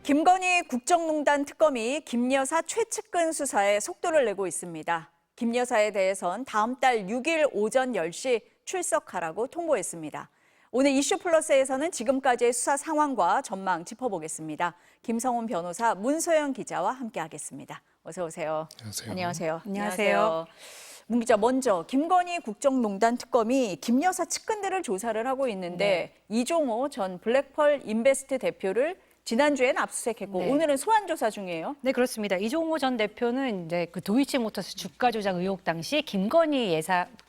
김건희 국정농단 특검이 김 여사 최측근 수사에 속도를 내고 있습니다. 김 여사에 대해선 다음 달 6일 오전 10시 출석하라고 통보했습니다. 오늘 이슈플러스에서는 지금까지의 수사 상황과 전망 짚어보겠습니다. 김성훈 변호사, 문소영 기자와 함께하겠습니다. 어서 오세요. 안녕하세요. 안녕하세요. 문 기자, 먼저 김건희 국정농단 특검이 김 여사 측근들을 조사를 하고 있는데 이종호 전 블랙펄 인베스트 대표를 지난주에는 압수수색했고 오늘은 소환 조사 중이에요. 네, 그렇습니다. 이종호 전 대표는 이제 그 도이치모터스 주가 조작 의혹 당시 김건희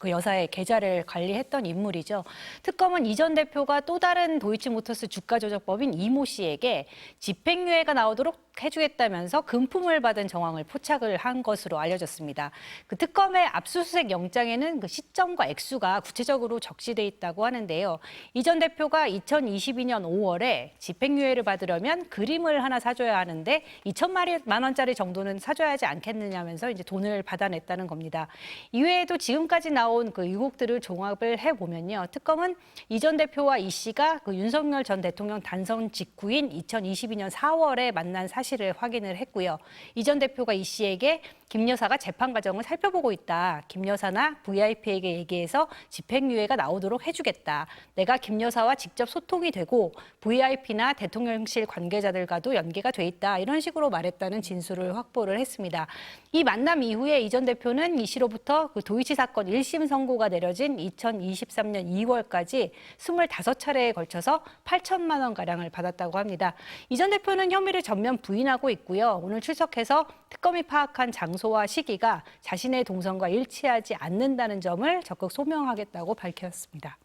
여사의 계좌를 관리했던 인물이죠. 특검은 이 전 대표가 또 다른 도이치모터스 주가 조작법인 이모 씨에게 집행유예가 나오도록 해주겠다면서 금품을 받은 정황을 포착을 한 것으로 알려졌습니다. 그 특검의 압수수색 영장에는 그 시점과 액수가 구체적으로 적시돼 있다고 하는데요. 이 전 대표가 2022년 5월에 집행유예를 받으려면 그림을 하나 사줘야 하는데 2천만 원짜리 정도는 사줘야 하지 않겠느냐면서 이제 돈을 받아냈다는 겁니다. 이외에도 지금까지 나온 그 의혹들을 종합을 해보면요. 특검은 이 전 대표와 이 씨가 그 윤석열 전 대통령 단선 직후인 2022년 4월에 만난 사실을 확인을 했고요. 이 전 대표가 이 씨에게 김 여사가 재판 과정을 살펴보고 있다. 김 여사나 VIP에게 얘기해서 집행유예가 나오도록 해주겠다. 내가 김 여사와 직접 소통이 되고 VIP나 대통령실 관계자들과도 연계가 돼 있다. 이런 식으로 말했다는 진술을 확보를 했습니다. 이 만남 이후에 이 전 대표는 이 씨로부터 그 도이치 사건 1심 선고가 내려진 2023년 2월까지 25차례에 걸쳐서 8천만 원가량을 받았다고 합니다. 이 전 대표는 혐의를 전면 부인하고 있고요. 오늘 출석해서 특검이 파악한 장소와 시기가 자신의 동선과 일치하지 않는다는 점을 적극 소명하겠다고 밝혔습니다.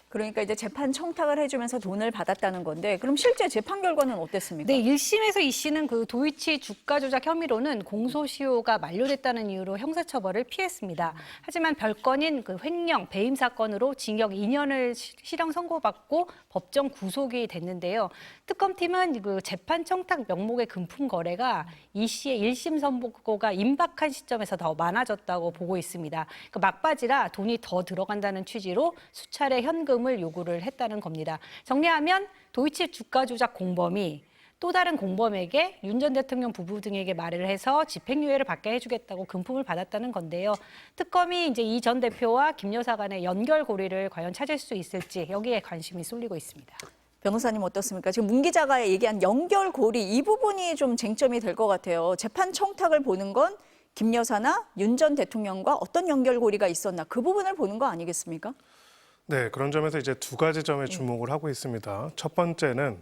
그러니까 이제 재판 청탁을 해주면서 돈을 받았다는 건데 그럼 실제 재판 결과는 어땠습니까? 네, 1심에서 이 씨는 그 도이치 주가 조작 혐의로는 공소시효가 만료됐다는 이유로 형사처벌을 피했습니다. 하지만 별건인 그 횡령, 배임 사건으로 징역 2년을 실형 선고받고 법정 구속이 됐는데요. 특검팀은 그 재판 청탁 명목의 금품 거래가 이 씨의 1심 선고가 임박한 시점에서 더 많아졌다고 보고 있습니다. 그 막바지라 돈이 더 들어간다는 취지로 수차례 현금을 요구를 했다는 겁니다. 정리하면 도이치 주가 조작 공범이 또 다른 공범에게 윤 전 대통령 부부 등에게 말을 해서 집행유예를 받게 해주겠다고 금품을 받았다는 건데요. 특검이 이제 이 전 대표와 김 여사 간의 연결고리를 과연 찾을 수 있을지 여기에 관심이 쏠리고 있습니다. 변호사님 어떻습니까? 지금 문 기자가 얘기한 연결고리 이 부분이 좀 쟁점이 될 것 같아요. 재판 청탁을 보는 건 김 여사나 윤 전 대통령과 어떤 연결고리가 있었나 그 부분을 보는 거 아니겠습니까? 네, 그런 점에서 이제 두 가지 점에 주목을 하고 있습니다. 첫 번째는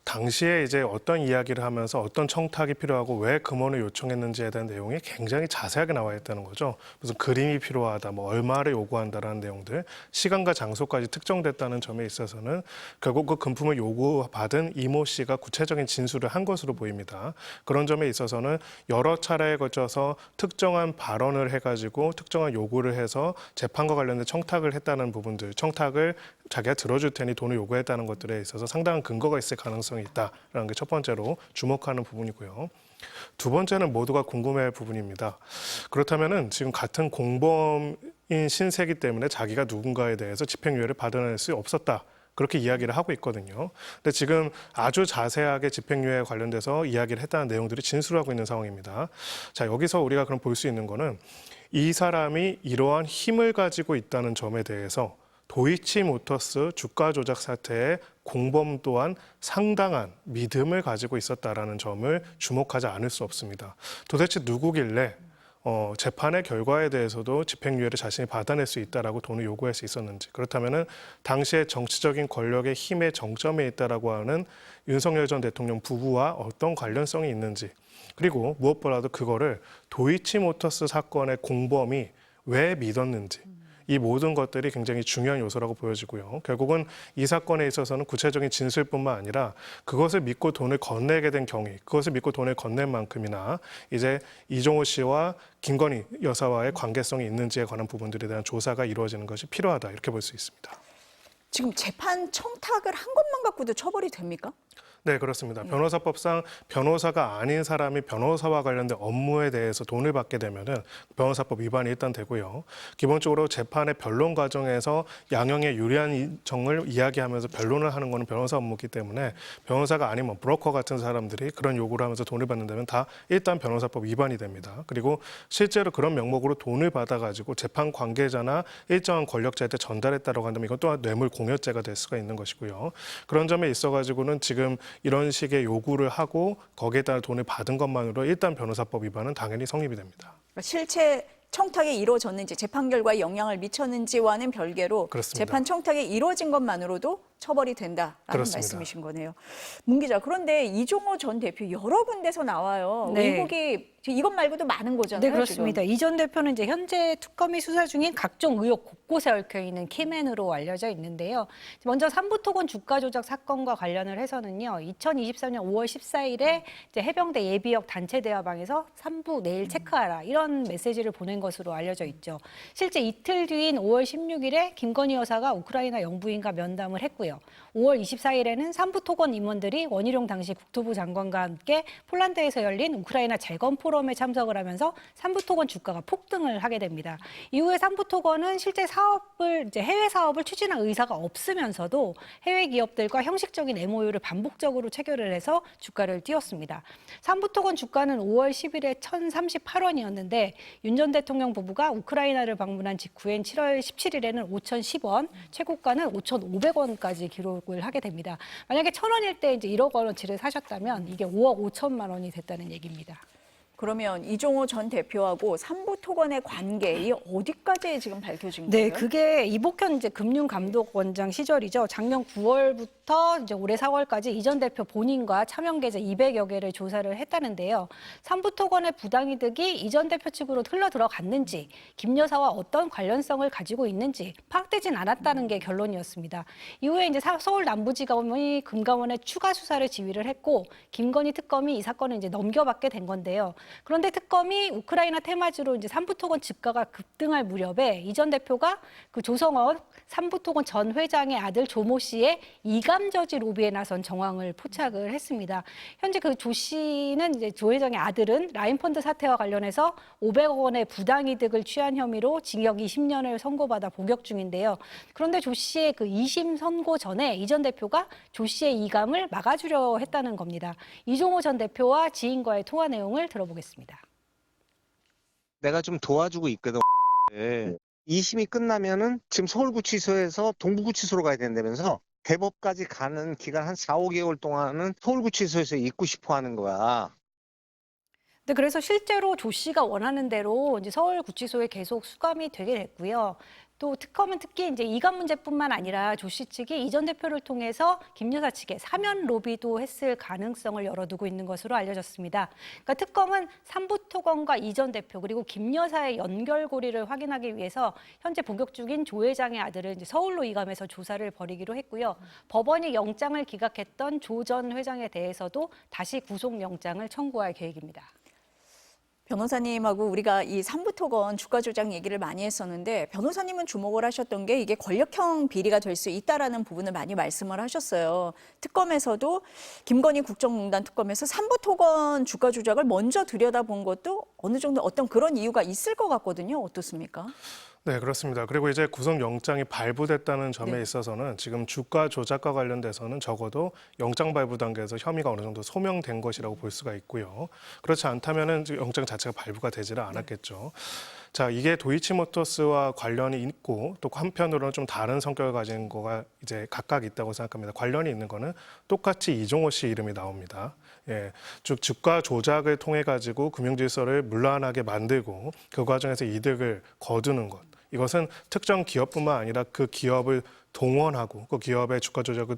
당시에 이제 어떤 이야기를 하면서 어떤 청탁이 필요하고 왜 금원을 요청했는지에 대한 내용이 굉장히 자세하게 나와 있다는 거죠. 무슨 그림이 필요하다, 뭐 얼마를 요구한다라는 내용들, 시간과 장소까지 특정됐다는 점에 있어서는 결국 그 금품을 요구받은 이모 씨가 구체적인 진술을 한 것으로 보입니다. 그런 점에 있어서는 여러 차례에 걸쳐서 특정한 발언을 해가지고 특정한 요구를 해서 재판과 관련된 청탁을 했다는 부분들, 청탁을 자기가 들어줄 테니 돈을 요구했다는 것들에 있어서 상당한 근거가 있을 가능성이 있다라는 게 첫 번째로 주목하는 부분이고요. 두 번째는 모두가 궁금해할 부분입니다. 그렇다면은 지금 같은 공범인 신세이기 때문에 자기가 누군가에 대해서 집행유예를 받아낼 수 없었다. 그렇게 이야기를 하고 있거든요. 근데 지금 아주 자세하게 집행유예에 관련돼서 이야기를 했다는 내용들이 진술하고 있는 상황입니다. 자, 여기서 우리가 그럼 볼 수 있는 거는 이 사람이 이러한 힘을 가지고 있다는 점에 대해서 도이치모터스 주가 조작 사태의 공범 또한 상당한 믿음을 가지고 있었다라는 점을 주목하지 않을 수 없습니다. 도대체 누구길래 재판의 결과에 대해서도 집행유예를 자신이 받아낼 수 있다라고 돈을 요구할 수 있었는지, 그렇다면은 당시의 정치적인 권력의 힘의 정점에 있다라고 하는 윤석열 전 대통령 부부와 어떤 관련성이 있는지, 그리고 무엇보다도 그거를 도이치모터스 사건의 공범이 왜 믿었는지, 이 모든 것들이 굉장히 중요한 요소라고 보여지고요. 결국은 이 사건에 있어서는 구체적인 진술뿐만 아니라 그것을 믿고 돈을 건네게 된 경위, 그것을 믿고 돈을 건넨 만큼이나 이제 이종호 씨와 김건희 여사와의 관계성이 있는지에 관한 부분들에 대한 조사가 이루어지는 것이 필요하다, 이렇게 볼 수 있습니다. 지금 재판 청탁을 한 것만 갖고도 처벌이 됩니까? 네, 그렇습니다. 변호사법상 변호사가 아닌 사람이 변호사와 관련된 업무에 대해서 돈을 받게 되면은 변호사법 위반이 일단 되고요. 기본적으로 재판의 변론 과정에서 양형에 유리한 정을 이야기하면서 변론을 하는 것은 변호사 업무이기 때문에 변호사가 아니면 브로커 같은 사람들이 그런 요구를 하면서 돈을 받는다면 다 일단 변호사법 위반이 됩니다. 그리고 실제로 그런 명목으로 돈을 받아가지고 재판 관계자나 일정한 권력자한테 전달했다고 한다면 이건 또한 뇌물 공여죄가 될 수가 있는 것이고요. 그런 점에 있어가지고는 지금 이런 식의 요구를 하고 거기에 따라 돈을 받은 것만으로 일단 변호사법 위반은 당연히 성립이 됩니다. 실체 청탁이 이루어졌는지 재판 결과에 영향을 미쳤는지와는 별개로 그렇습니다. 재판 청탁이 이루어진 것만으로도 처벌이 된다라는 그렇습니다. 말씀이신 거네요. 문 기자, 그런데 이종호 전 대표 여러 군데서 나와요. 네. 의혹이 이것 말고도 많은 거잖아요. 네, 그렇습니다. 이 전 대표는 이제 현재 특검이 수사 중인 각종 의혹 곳곳에 얽혀 있는 키맨으로 알려져 있는데요. 먼저 삼부토건 주가 조작 사건과 관련을 해서는요. 2023년 5월 14일에 이제 해병대 예비역 단체 대화방에서 삼부 내일 체크하라 이런 메시지를 보낸 것으로 알려져 있죠. 실제 이틀 뒤인 5월 16일에 김건희 여사가 우크라이나 영부인과 면담을 했고요. 5월 24일에는 삼부토건 임원들이 원희룡 당시 국토부 장관과 함께 폴란드에서 열린 우크라이나 재건 포럼에 참석을 하면서 삼부토건 주가가 폭등을 하게 됩니다. 이후에 삼부토건은 실제 해외 사업을 추진할 의사가 없으면서도 해외 기업들과 형식적인 MOU를 반복적으로 체결을 해서 주가를 띄웠습니다. 삼부토건 주가는 5월 10일에 1,038원이었는데 윤 전 대통령 부부가 우크라이나를 방문한 직후인 7월 17일에는 5,010원, 최고가는 5,500원까지 기록을 하게 됩니다. 만약에 1,000원일 때 이제 1억 원어치를 사셨다면 이게 5억 5천만 원이 됐다는 얘기입니다. 그러면 이종호 전 대표하고 삼부토건의 관계 이 어디까지 지금 밝혀진 네, 거예요? 그게 이복현 이제 금융감독원장 시절이죠. 작년 9월부터 이제 올해 4월까지 이 전 대표 본인과 차명 계좌 200여 개를 조사를 했다는데요. 삼부토건의 부당이득이 이 전 대표 측으로 흘러 들어갔는지, 김 여사와 어떤 관련성을 가지고 있는지 파악되진 않았다는 게 결론이었습니다. 이후에 이제 서울 남부지검이 금감원에 추가 수사를 지휘를 했고, 김건희 특검이 이 사건을 이제 넘겨받게 된 건데요. 그런데 특검이 우크라이나 테마주로 이제 삼부토건 주가가 급등할 무렵에 이 전 대표가 그 조성원 삼부토건 전 회장의 아들 조모 씨의 이감저지 로비에 나선 정황을 포착을 했습니다. 현재 그 조 씨는 이제 조 회장의 아들은 라인펀드 사태와 관련해서 500억 원의 부당이득을 취한 혐의로 징역 20년을 선고받아 복역 중인데요. 그런데 조 씨의 그 2심 선고 전에 이 전 대표가 조 씨의 이감을 막아주려 했다는 겁니다. 이종호 전 대표와 지인과의 통화 내용을 들어보겠습니다. 내가 좀 도와주고 있거든. 2심이 끝나면은 지금 서울구치소에서 동부구치소로 가야 된다면서 대법까지 가는 기간 한 4, 5개월 동안은 서울구치소에서 있고 싶어 하는 거야. 네, 그래서 실제로 조 씨가 원하는 대로 이제 서울구치소에 계속 수감이 되게 됐고요. 또 특검은 특히 이제 이감 문제뿐만 아니라 조 씨 측이 이 전 대표를 통해서 김 여사 측에 사면 로비도 했을 가능성을 열어두고 있는 것으로 알려졌습니다. 그러니까 특검은 삼부토건과 이 전 대표 그리고 김 여사의 연결고리를 확인하기 위해서 현재 복역 중인 조 회장의 아들을 이제 서울로 이감해서 조사를 벌이기로 했고요. 법원이 영장을 기각했던 조 전 회장에 대해서도 다시 구속영장을 청구할 계획입니다. 변호사님하고 우리가 이 삼부토건 주가 조작 얘기를 많이 했었는데 변호사님은 주목을 하셨던 게 이게 권력형 비리가 될 수 있다라는 부분을 많이 말씀을 하셨어요. 특검에서도 김건희 국정농단 특검에서 삼부토건 주가 조작을 먼저 들여다본 것도 어느 정도 어떤 그런 이유가 있을 것 같거든요. 어떻습니까? 네, 그렇습니다. 그리고 이제 구속영장이 발부됐다는 점에 네. 있어서는 지금 주가 조작과 관련돼서는 적어도 영장 발부 단계에서 혐의가 어느 정도 소명된 것이라고 볼 수가 있고요. 그렇지 않다면은 영장 자체가 발부가 되지를 않았겠죠. 자, 이게 도이치모터스와 관련이 있고 또 한편으로는 좀 다른 성격을 가진 거가 이제 각각 있다고 생각합니다. 관련이 있는 거는 똑같이 이종호 씨 이름이 나옵니다. 예, 즉 주가 조작을 통해 가지고 금융질서를 문란하게 만들고 그 과정에서 이득을 거두는 것. 이것은 특정 기업뿐만 아니라 그 기업을 동원하고 그 기업의 주가 조작을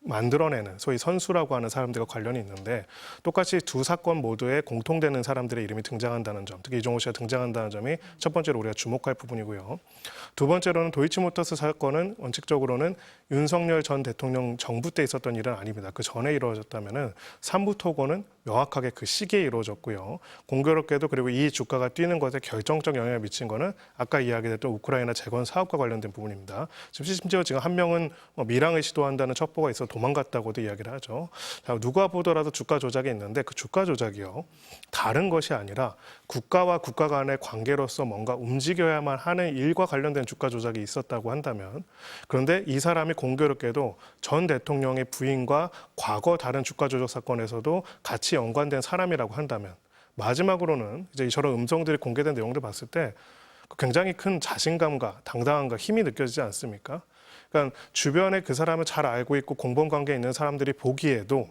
만들어내는 소위 선수라고 하는 사람들과 관련이 있는데 똑같이 두 사건 모두에 공통되는 사람들의 이름이 등장한다는 점, 특히 이종호 씨가 등장한다는 점이 첫 번째로 우리가 주목할 부분이고요. 두 번째로는 도이치모터스 사건은 원칙적으로는 윤석열 전 대통령 정부 때 있었던 일은 아닙니다. 그 전에 이루어졌다면은 삼부토건은 명확하게 그 시기에 이루어졌고요. 공교롭게도 그리고 이 주가가 뛰는 것에 결정적 영향을 미친 거는 아까 이야기했던 우크라이나 재건 사업과 관련된 부분입니다. 심지어 지금 한 명은 밀항을 시도한다는 첩보가 있어 도망갔다고도 이야기를 하죠. 자, 누가 보더라도 주가 조작이 있는데 그 주가 조작이요. 다른 것이 아니라 국가와 국가 간의 관계로서 뭔가 움직여야만 하는 일과 관련된 주가 조작이 있었다고 한다면, 그런데 이 사람이 공교롭게도 전 대통령의 부인과 과거 다른 주가 조작 사건에서도 같이 연관된 사람이라고 한다면, 마지막으로는 이제 저런 음성들이 공개된 내용들 봤을 때 굉장히 큰 자신감과 당당함과 힘이 느껴지지 않습니까? 그러니까 주변에 그 사람을 잘 알고 있고 공범 관계에 있는 사람들이 보기에도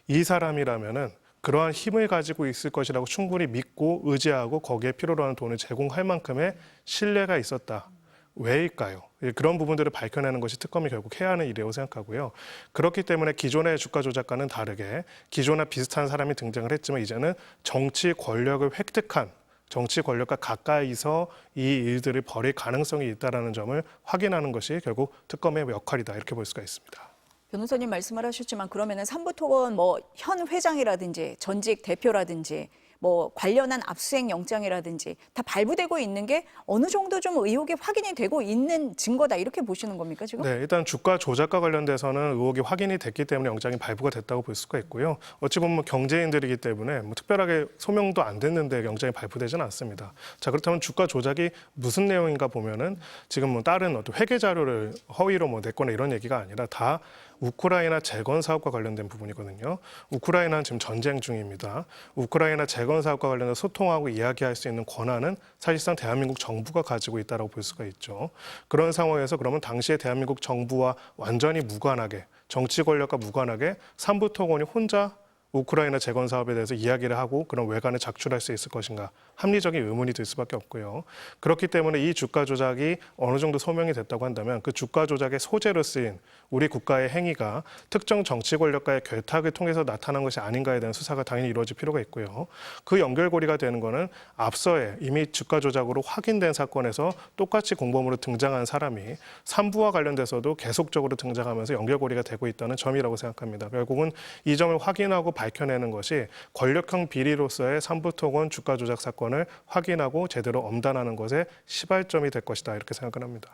이 사람이라면은 그러한 힘을 가지고 있을 것이라고 충분히 믿고 의지하고 거기에 필요로 하는 돈을 제공할 만큼의 신뢰가 있었다. 왜일까요? 그런 부분들을 밝혀내는 것이 특검이 결국 해야 하는 일이라고 생각하고요. 그렇기 때문에 기존의 주가 조작과는 다르게 기존과 비슷한 사람이 등장을 했지만 이제는 정치 권력을 획득한, 정치 권력과 가까이서 이 일들을 벌일 가능성이 있다는 점을 확인하는 것이 결국 특검의 역할이다, 이렇게 볼 수가 있습니다. 변호사님 말씀을 하셨지만 그러면은 삼부토건 뭐 현 회장이라든지 전직 대표라든지 뭐 관련한 압수수색 영장이라든지 다 발부되고 있는 게 어느 정도 좀 의혹이 확인이 되고 있는 증거다, 이렇게 보시는 겁니까 지금? 네, 일단 주가 조작과 관련돼서는 의혹이 확인이 됐기 때문에 영장이 발부가 됐다고 볼 수가 있고요. 어찌 보면 경제인들이기 때문에 뭐 특별하게 소명도 안 됐는데 영장이 발부되지는 않습니다. 자, 그렇다면 주가 조작이 무슨 내용인가 보면은 지금 뭐 다른 어떤 회계 자료를 허위로 뭐 냈거나 이런 얘기가 아니라 다 우크라이나 재건 사업과 관련된 부분이거든요. 우크라이나는 지금 전쟁 중입니다. 우크라이나 재건 사업과 관련해서 소통하고 이야기할 수 있는 권한은 사실상 대한민국 정부가 가지고 있다고 볼 수가 있죠. 그런 상황에서 그러면 당시에 대한민국 정부와 완전히 무관하게, 정치 권력과 무관하게 삼부토건이 혼자 우크라이나 재건 사업에 대해서 이야기를 하고 그런 외관을 작출할 수 있을 것인가, 합리적인 의문이 들 수밖에 없고요. 그렇기 때문에 이 주가 조작이 어느 정도 소명이 됐다고 한다면 그 주가 조작의 소재로 쓰인 우리 국가의 행위가 특정 정치 권력과의 결탁을 통해서 나타난 것이 아닌가에 대한 수사가 당연히 이루어질 필요가 있고요. 그 연결고리가 되는 거는 앞서에 이미 주가 조작으로 확인된 사건에서 똑같이 공범으로 등장한 사람이 삼부와 관련돼서도 계속적으로 등장하면서 연결고리가 되고 있다는 점이라고 생각합니다. 결국은 이 점을 확인하고 밝혀내는 것이 권력형 비리로서의 삼부토건 주가 조작 사건을 확인하고 제대로 엄단하는 것에 시발점이 될 것이다, 이렇게 생각을 합니다.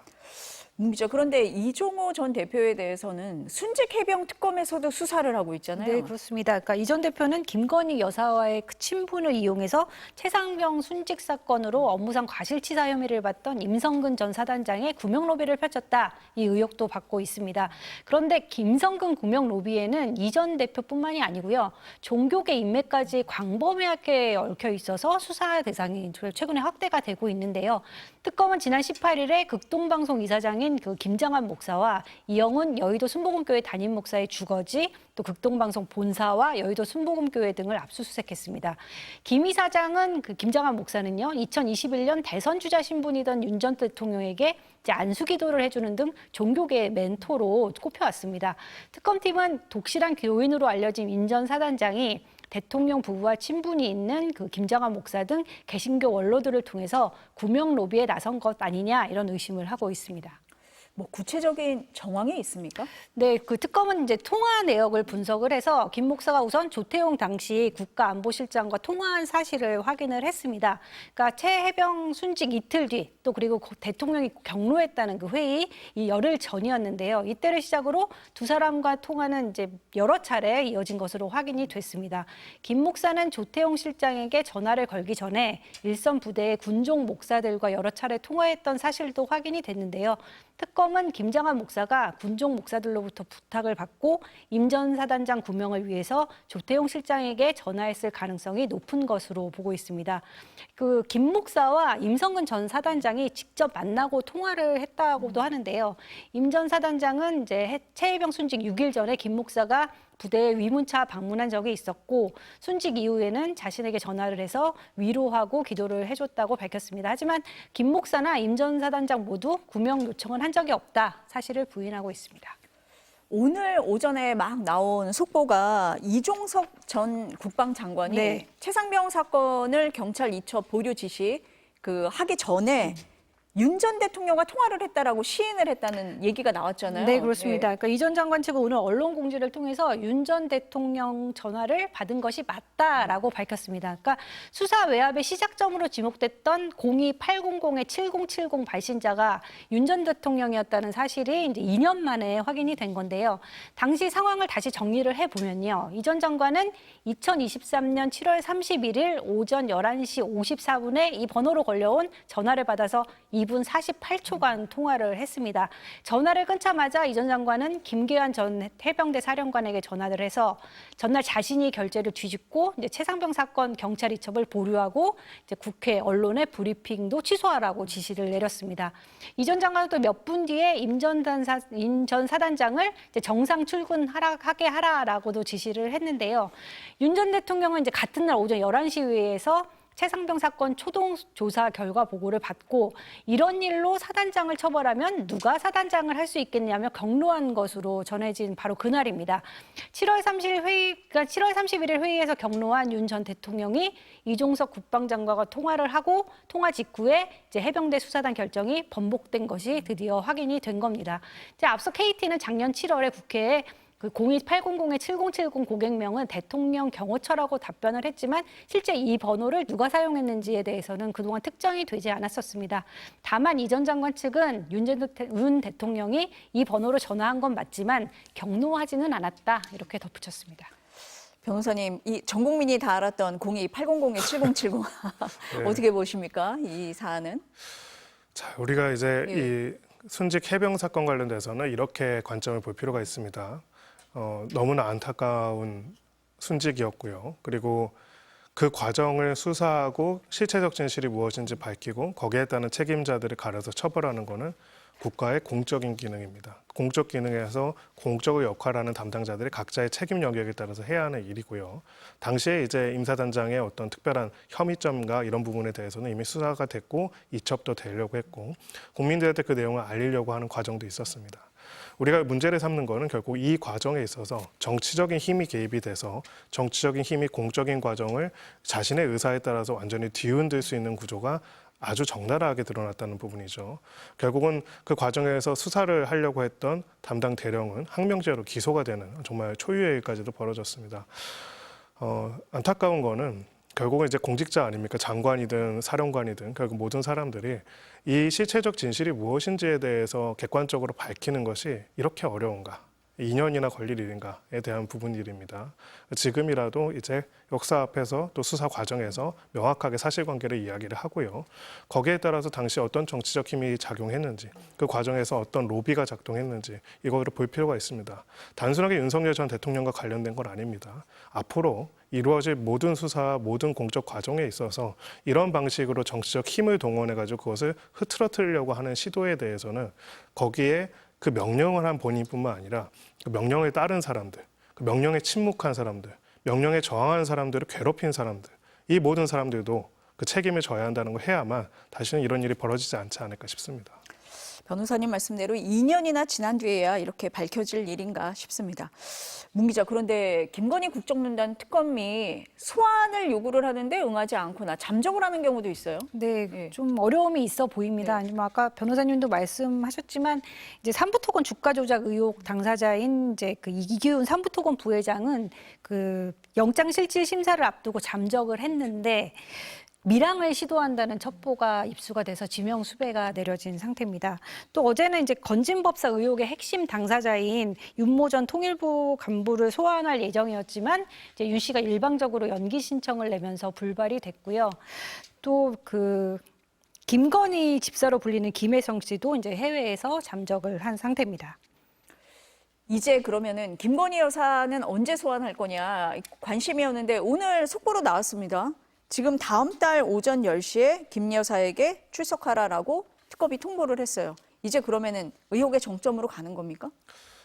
문기자, 그런데 이종호 전 대표에 대해서는 순직 해병 특검에서도 수사를 하고 있잖아요. 네, 그렇습니다. 그러니까 이 전 대표는 김건희 여사와의 그 친분을 이용해서 최상병 순직 사건으로 업무상 과실치사 혐의를 받던 임성근 전 사단장의 구명 로비를 펼쳤다, 이 의혹도 받고 있습니다. 그런데 김성근 구명 로비에는 이 전 대표뿐만이 아니고요, 종교계 인맥까지 광범위하게 얽혀 있어서 수사 대상이 최근에 확대가 되고 있는데요. 특검은 지난 18일에 극동방송 이사장인 그 김장한 목사와 이영훈 여의도 순복음교회 담임 목사의 주거지, 또 극동방송 본사와 여의도 순복음교회 등을 압수수색했습니다. 김 이사장은, 그 김장한 목사는요, 2021년 대선 주자 신분이던 윤 전 대통령에게 이제 안수기도를 해주는 등 종교계의 멘토로 꼽혀왔습니다. 특검팀은 독실한 교인으로 알려진 윤 전 사단장이 대통령 부부와 친분이 있는 그 김장한 목사 등 개신교 원로들을 통해서 구명 로비에 나선 것 아니냐, 이런 의심을 하고 있습니다. 뭐 구체적인 정황이 있습니까? 네, 그 특검은 이제 통화 내역을 분석을 해서 김 목사가 우선 조태용 당시 국가안보실장과 통화한 사실을 확인을 했습니다. 그러니까 최해병 순직 이틀 뒤, 또 그리고 대통령이 경로했다는 그 회의, 이 열흘 전이었는데요. 이때를 시작으로 두 사람과 통화는 이제 여러 차례 이어진 것으로 확인이 됐습니다. 김 목사는 조태용 실장에게 전화를 걸기 전에 일선 부대의 군종 목사들과 여러 차례 통화했던 사실도 확인이 됐는데요. 특검은 김장한 목사가 군종 목사들로부터 부탁을 받고 임 전 사단장 구명을 위해서 조태용 실장에게 전화했을 가능성이 높은 것으로 보고 있습니다. 그 김 목사와 임성근 전 사단장이 직접 만나고 통화를 했다고도 하는데요. 임 전 사단장은 이제 최해병 순직 6일 전에 김 목사가 부대에 위문차 방문한 적이 있었고, 순직 이후에는 자신에게 전화를 해서 위로하고 기도를 해줬다고 밝혔습니다. 하지만 김 목사나 임 전 사단장 모두 구명 요청은 한 적이 없다, 사실을 부인하고 있습니다. 오늘 오전에 막 나온 속보가 이종석 전 국방장관이 네. 최상병 사건을 경찰 이첩 보류 지시 하기 전에 윤 전 대통령과 통화를 했다라고 시인을 했다는 얘기가 나왔잖아요. 네, 그렇습니다. 그러니까 이 전 장관 측은 오늘 언론 공지를 통해서 윤 전 대통령 전화를 받은 것이 맞다라고 밝혔습니다. 그러니까 수사 외압의 시작점으로 지목됐던 02800-7070 발신자가 윤 전 대통령이었다는 사실이 이제 2년 만에 확인이 된 건데요. 당시 상황을 다시 정리를 해보면요. 이 전 장관은 2023년 7월 31일 오전 11시 54분에 이 번호로 걸려온 전화를 받아서 2분 48초간 통화를 했습니다. 전화를 끊자마자 이 전 장관은 김계환 전 해병대 사령관에게 전화를 해서 전날 자신이 결재를 뒤집고 이제 최상병 사건 경찰 이첩을 보류하고 이제 국회 언론의 브리핑도 취소하라고 지시를 내렸습니다. 이 전 장관은 또 몇 분 뒤에 임 전 사단장을 이제 정상 출근하게 하라라고도 지시를 했는데요. 윤 전 대통령은 이제 같은 날 오전 11시 회의에서 최상병 사건 초동 조사 결과 보고를 받고 이런 일로 사단장을 처벌하면 누가 사단장을 할 수 있겠냐며 경로한 것으로 전해진 바로 그날입니다. 7월 31일 회의에서 경로한 윤 전 대통령이 이종석 국방장관과 통화를 하고 통화 직후에 이제 해병대 수사단 결정이 번복된 것이 드디어 확인이 된 겁니다. 이제 앞서 KT는 작년 7월에 국회에 그 02800-7070 고객명은 대통령 경호처라고 답변을 했지만 실제 이 번호를 누가 사용했는지에 대해서는 그동안 특정이 되지 않았었습니다. 다만 이 전 장관 측은 윤 대통령이 이 번호로 전화한 건 맞지만 경로하지는 않았다 이렇게 덧붙였습니다. 변호사님, 이 전 국민이 다 알았던 02800-7070 네. 어떻게 보십니까? 이 사안은? 자, 우리가 이제 예. 이 순직 해병 사건 관련돼서는 이렇게 관점을 볼 필요가 있습니다. 너무나 안타까운 순직이었고요. 그리고 그 과정을 수사하고 실체적 진실이 무엇인지 밝히고 거기에 따른 책임자들을 가려서 처벌하는 것은 국가의 공적인 기능입니다. 공적 기능에서 공적의 역할하는 담당자들이 각자의 책임 영역에 따라서 해야 하는 일이고요. 당시에 이제 임사단장의 어떤 특별한 혐의점과 이런 부분에 대해서는 이미 수사가 됐고 이첩도 되려고 했고 국민들한테 그 내용을 알리려고 하는 과정도 있었습니다. 우리가 문제를 삼는 거는 결국 이 과정에 있어서 정치적인 힘이 개입이 돼서 정치적인 힘이 공적인 과정을 자신의 의사에 따라서 완전히 뒤흔들 수 있는 구조가 아주 적나라하게 드러났다는 부분이죠. 결국은 그 과정에서 수사를 하려고 했던 담당 대령은 항명죄로 기소가 되는 정말 초유의 일까지도 벌어졌습니다. 안타까운 거는 결국은 이제 공직자 아닙니까? 장관이든 사령관이든 결국 모든 사람들이 이 실체적 진실이 무엇인지에 대해서 객관적으로 밝히는 것이 이렇게 어려운가? 2년이나 걸릴 일인가에 대한 부분일입니다. 지금이라도 이제 역사 앞에서 또 수사 과정에서 명확하게 사실관계를 이야기를 하고요. 거기에 따라서 당시 어떤 정치적 힘이 작용했는지, 그 과정에서 어떤 로비가 작동했는지 이거를 볼 필요가 있습니다. 단순하게 윤석열 전 대통령과 관련된 건 아닙니다. 앞으로 이루어질 모든 수사, 모든 공적 과정에 있어서 이런 방식으로 정치적 힘을 동원해가지고 그것을 흐트러뜨리려고 하는 시도에 대해서는 거기에 그 명령을 한 본인뿐만 아니라 그 명령에 따른 사람들, 그 명령에 침묵한 사람들, 명령에 저항하는 사람들을 괴롭힌 사람들, 이 모든 사람들도 그 책임을 져야 한다는 걸 해야만 다시는 이런 일이 벌어지지 않지 않을까 싶습니다. 변호사님 말씀대로 2년이나 지난 뒤에야 이렇게 밝혀질 일인가 싶습니다. 문 기자, 그런데 김건희 국정농단 특검이 소환을 요구를 하는데 응하지 않거나 잠적을 하는 경우도 있어요. 네, 예. 좀 어려움이 있어 보입니다. 네. 아니면 아까 변호사님도 말씀하셨지만 이제 삼부토건 주가 조작 의혹 당사자인 이제 그 이기훈 삼부토건 부회장은 그 영장 실질 심사를 앞두고 잠적을 했는데 밀항을 시도한다는 첩보가 입수가 돼서 지명 수배가 내려진 상태입니다. 또 어제는 이제 건진법사 의혹의 핵심 당사자인 윤모 전 통일부 간부를 소환할 예정이었지만 이제 윤 씨가 일방적으로 연기 신청을 내면서 불발이 됐고요. 또 그 김건희 집사로 불리는 김혜성 씨도 이제 해외에서 잠적을 한 상태입니다. 이제 그러면은 김건희 여사는 언제 소환할 거냐 관심이었는데 오늘 속보로 나왔습니다. 지금 다음 달 오전 10시에 김 여사에게 출석하라라고 특검이 통보를 했어요. 이제 그러면은 의혹의 정점으로 가는 겁니까?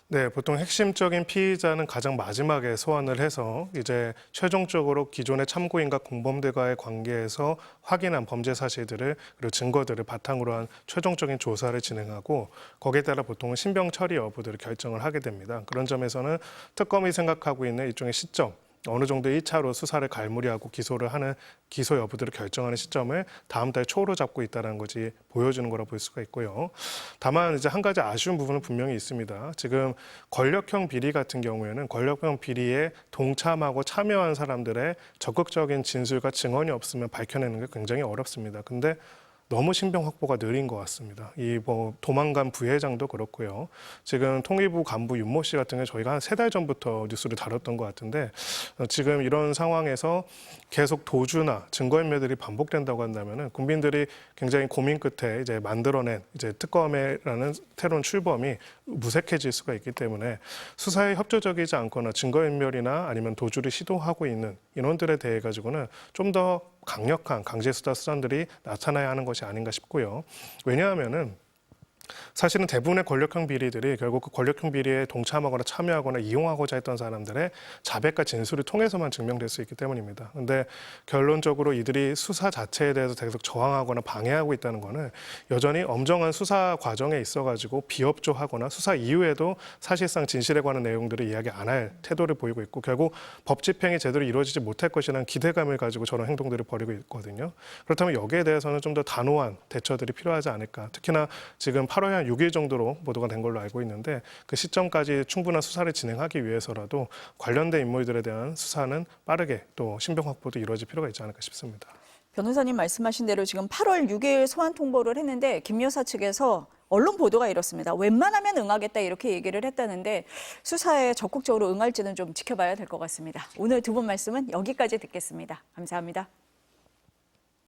네, 보통 핵심적인 피의자는 가장 마지막에 소환을 해서 이제 최종적으로 기존의 참고인과 공범들과의 관계에서 확인한 범죄 사실들을 그리고 증거들을 바탕으로 한 최종적인 조사를 진행하고 거기에 따라 보통은 신병 처리 여부들을 결정을 하게 됩니다. 그런 점에서는 특검이 생각하고 있는 일종의 시점, 어느 정도 1차로 수사를 갈무리하고 기소를 하는 기소 여부들을 결정하는 시점을 다음 달 초로 잡고 있다는 것이 보여주는 거라 볼 수가 있고요. 다만 이제 한 가지 아쉬운 부분은 분명히 있습니다. 지금 권력형 비리 같은 경우에는 권력형 비리에 동참하고 참여한 사람들의 적극적인 진술과 증언이 없으면 밝혀내는 게 굉장히 어렵습니다. 근데 너무 신병 확보가 느린 것 같습니다. 이 뭐 도망간 부회장도 그렇고요. 지금 통일부 간부 윤모 씨 같은 경우 저희가 한 3달 전부터 뉴스를 다뤘던 것 같은데 지금 이런 상황에서 계속 도주나 증거인멸들이 반복된다고 한다면은 국민들이 굉장히 고민 끝에 이제 만들어낸 이제 특검이라는 새로운 출범이 무색해질 수가 있기 때문에 수사에 협조적이지 않거나 증거인멸이나 아니면 도주를 시도하고 있는 인원들에 대해 가지고는 좀 더 강력한 강제수사 수단들이 나타나야 하는 것이 아닌가 싶고요. 왜냐하면은 사실은 대부분의 권력형 비리들이 결국 그 권력형 비리에 동참하거나 참여하거나 이용하고자 했던 사람들의 자백과 진술을 통해서만 증명될 수 있기 때문입니다. 그런데 결론적으로 이들이 수사 자체에 대해서 계속 저항하거나 방해하고 있다는 것은 여전히 엄정한 수사 과정에 있어가지고 비협조하거나 수사 이후에도 사실상 진실에 관한 내용들을 이야기 안 할 태도를 보이고 있고 결국 법 집행이 제대로 이루어지지 못할 것이라는 기대감을 가지고 저런 행동들을 벌이고 있거든요. 그렇다면 여기에 대해서는 좀 더 단호한 대처들이 필요하지 않을까. 특히나 지금 8월 한 6일 정도로 보도가 된 걸로 알고 있는데 그 시점까지 충분한 수사를 진행하기 위해서라도 관련된 인물들에 대한 수사는 빠르게 또 신병 확보도 이루어질 필요가 있지 않을까 싶습니다. 변호사님 말씀하신 대로 지금 8월 6일 소환 통보를 했는데 김 여사 측에서 언론 보도가 이렇습니다. 웬만하면 응하겠다 이렇게 얘기를 했다는데 수사에 적극적으로 응할지는 좀 지켜봐야 될 것 같습니다. 오늘 두 분 말씀은 여기까지 듣겠습니다. 감사합니다.